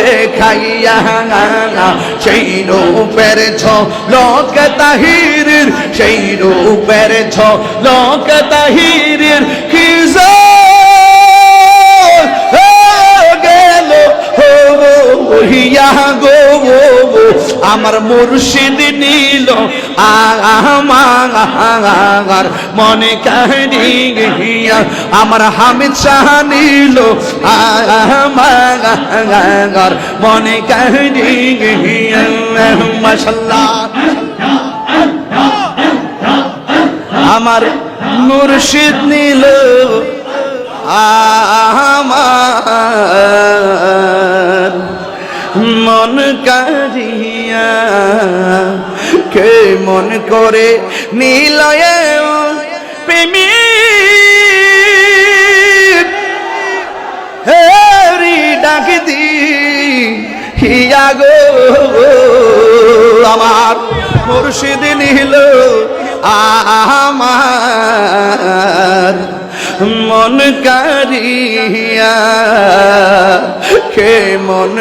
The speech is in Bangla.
দেখাইয়া সেই রূপের ঝলক তাহিরের, সেই রূপের ঝলক তাহিরের কি গেল হইয়া গো আমার মুর্শিদ নিল আমার মনে কাহিয়া, আমার হামিদ শাহ নিল আমার মনে কাহিয়া। মাশাআল্লাহ আমার মুর্শিদ নিল আমার মন কারিয়া, কে মন করে নিলয়ে প্রেমী হেরি ডাক দি হিয়া গো আমার মুর্শিদ নিল আমার মন কারিয়া, কে মন